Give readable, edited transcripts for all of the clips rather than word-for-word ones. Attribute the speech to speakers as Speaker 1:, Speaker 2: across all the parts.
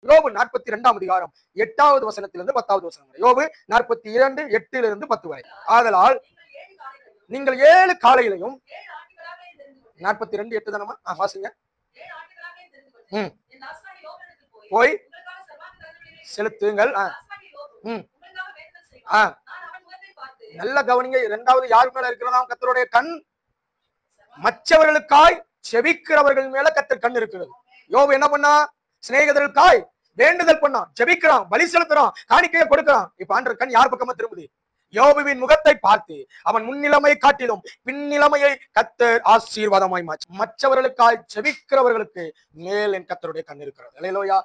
Speaker 1: யோபு 42ஆம் அதிகாரம் 8வது வசனத்திலிருந்து 10வது வசனம் வரை. யோபு 42 8 10 வரை. ஆதலால் நீங்கள் 7 காலையிலையும் 42 8 தானமா வாசிங்க. போய் செலுத்துங்கள். நல்ல கவனிங்க. இரண்டாவது யார் மேல இருக்கிறதா? கர்த்தருடைய கண் மற்றவர்களுக்காய் செபிக்கிறவர்கள் மேல கர்த்தர் கண் இருக்கிறது. யோபு என்ன பண்ணா? சிநேகிதர்களுக்காய் வேண்டுதல் பண்ணான், ஜெபிக்கிறான், பலி செலுத்துறான், காணிக்கையை கொடுக்கிறான். இப்ப ஆண்டவர் கண் யார் பக்கமா திரும்புது? யோபுவின் முகத்தை பார்த்து அவன் முன்னிலைமை காட்டிலும் பின்னிலைமையை கர்த்தர் ஆசீர்வாதமாய் மாற்றி மற்றவர்களுக்காய் ஜெபிக்கிறவர்களுக்கு மேல் என் கர்த்தருடைய கண் இருக்கிறது. அல்லேலூயா.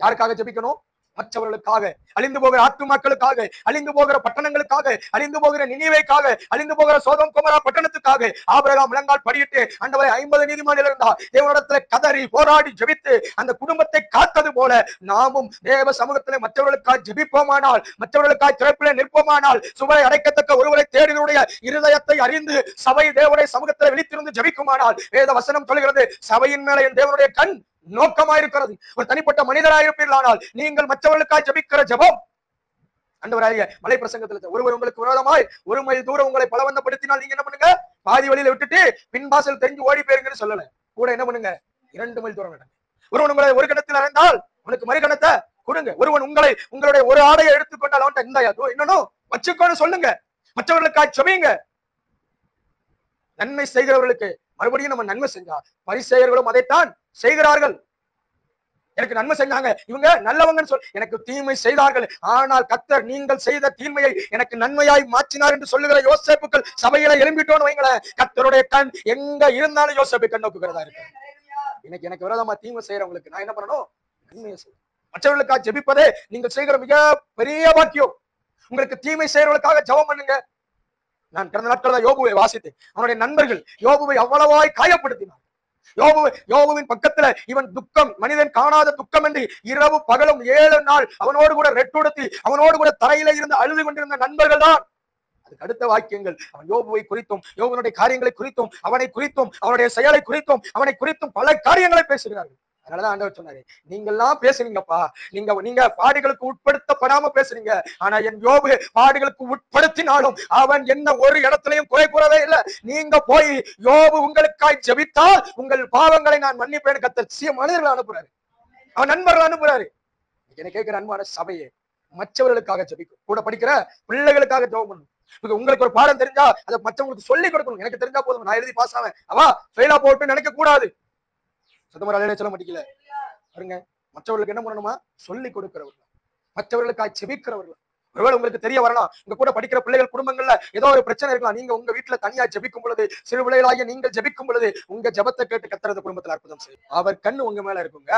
Speaker 1: யாருக்காக ஜெபிக்கணும்? மற்றவர்களுக்காக, அழிந்து போகிற ஆத்துமாக்களுக்காக, அழிந்து போகிற பட்டணங்களுக்காக, அழிந்து போகிற நினிவேக்காக, அழிந்து போகிற சோதம் குமரா பட்டணத்துக்காக ஆபிரகாம் முழங்கால் படியிட்டு ஆண்டவரை 50 நீதிமான்கள் இருந்தா தேவனிடத்துல கதறி போராடி ஜெபித்து அந்த குடும்பத்தை காத்தது போல நாமும் தேவ சமூகத்திலே மற்றவர்களுக்காய் ஜெபிப்போமானால், மற்றவர்களுக்காய் திறப்பிலே நிற்போமானால், சுவரை அடைக்கத்தக்க ஒருவரை தேடினுடைய இருதயத்தை அறிந்து சபை தேவனுடைய சமூகத்தில் விழித்திருந்து ஜெபிக்குமானால், வேத வசனம் சொல்கிறது சபையின் மேல என் தேவனுடைய கண் நோக்கமாயிருக்கிறது. ஒரு தனிப்பட்ட மனிதராயிருப்பீர்களானால் நீங்கள் மற்றவர்களுக்காய் ஜெபிக்கிற ஜெபம் ஆண்டவராகிய மலை பிரசங்கத்துல ஒருவர் உங்களுக்கு விரோதமாய் 1 மைல் தூரம் உங்களை பலவந்தப்படுத்தினால் நீங்க என்ன பண்ணுங்க? பாதி வழியில விட்டுட்டு பின்வாசல் தெரிஞ்சு ஓடி போயிருங்கன்னு சொல்லல. கூட என்ன பண்ணுங்க? 2 மைல் தூரம் நடங்க. ஒருவன் உங்களை ஒரு கணத்தில் அறைந்தால் உனக்கு மறுகணத்தை கொடுங்க. ஒருவன் உங்களுடைய ஒரு ஆடையை எடுத்துக்கொண்டால் அவன்கிட்ட இந்த இன்னொன்னும் வச்சுக்கோன்னு சொல்லுங்க. மற்றவர்களுக்காய் ஜெபிங்க. நன்மை செய்கிறவர்களுக்கு மறுபடியும் நம்ம நன்மை செஞ்சா பரிசேயர்களும் அதைத்தான் செய்கிறார்கள். எனக்கு நன்மை செஞ்சாங்க, இவங்க நல்லவங்கன்னு சொல்லி எனக்கு தீமை செய்தார்கள், ஆனால் கர்த்தர் நீங்கள் செய்த தீமையை எனக்கு நன்மையாய் மாற்றினார் என்று சொல்லுகிற யோசேப்புக்கள் சபையில எழும்பிட்டோன்னு வைங்களேன், கர்த்தருடைய கண் எங்க இருந்தாலும் யோசேப்பை கண் நோக்குகிறதா இருக்கு. இன்னைக்கு எனக்கு விரோதமா தீமை செய்யறவங்களுக்கு நான் என்ன பண்ணணும்? நன்மையை செய்யணும். மற்றவர்களுக்காக ஜெபிப்பதே நீங்கள் செய்கிற மிக பெரிய பாக்கியம். உங்களுக்கு தீமை செய்யறவர்களுக்காக ஜெபம் பண்ணுங்க. நான் கடந்த நாட்கள் யோபுவை வாசித்தேன். அவனுடைய நண்பர்கள் யோபுவை அவ்வளவாய் காயப்படுத்தினார். யோபுவின் பக்கத்துல இவன் துக்கம், மனிதன் காணாத துக்கம் என்று இரவு பகலும் 7 நாள் அவனோடு கூட ரெட்டுடுத்தி அவனோடு கூட தரையில இருந்து அழுது கொண்டிருந்த நண்பர்கள் தான். அதுக்கு அடுத்த வாக்கியங்கள் அவன் யோபுவை குறித்தும், யோபுனுடைய காரியங்களை குறித்தும், அவனை குறித்தும், அவனுடைய செயலை குறித்தும், அவனை குறித்தும் பல காரியங்களை பேசுகிறார்கள். அதனாலதான் ஆண்டவர் சொன்னாரு, நீங்கெல்லாம் பேசுறீங்கப்பா, நீங்க பாடுகளுக்கு உட்படுத்தப்படாம பேசுறீங்க. ஆனா என் யோபு பாடுகளுக்கு உட்படுத்தினாலும் அவன் என்ன ஒரு இடத்துலயும் குறை கூறவே இல்லை. நீங்க போய் யோபு உங்களுக்காய் ஜெபித்தால் உங்கள் பாவங்களை நான் மன்னிப்பேன். கர்த்தர் மனிதர்கள் அனுப்புறாரு, அவன் நண்பர்கள் அனுப்புறாரு. என்ன கேட்கிற அன்பான சபையே, மற்றவர்களுக்காக ஜெபிக்கும். கூட படிக்கிற பிள்ளைகளுக்காக ஜெபம் பண்ணும். உங்களுக்கு ஒரு பாடம் தெரிஞ்சா அதை மற்றவங்களுக்கு சொல்லி கொடுக்கணும். எனக்கு தெரிஞ்சா போதும், நான் எழுதி பாஸ் ஆவேன், அவா ஃபெயிலா போட்டு நினைக்க கூடாது. சத்தமராலே சொல்ல மாட்டீங்களே பாருங்க. மற்றவர்களுக்கு என்ன பண்ணணுமா? சொல்லி கொடுக்கிறவர்கள், மற்றவர்களுக்காக ஜெபிக்கிறவர்கள். ஒருவேளை உங்களுக்கு தெரிய வரலாம், உங்க கூட படிக்கிற பிள்ளைகள் குடும்பங்கள்ல ஏதோ ஒரு பிரச்சனை இருக்கலாம். நீங்க உங்க வீட்டுல தனியா ஜெபிக்கும் பொழுது, சிறு பிள்ளைகளாகிய நீங்கள் ஜெபிக்கும் பொழுது உங்க ஜெபத்தை கேட்டு கர்த்தர் அந்த குடும்பத்துல அற்புதம் செய்யும். அவர் கண்ணு உங்க மேல இருக்குங்க.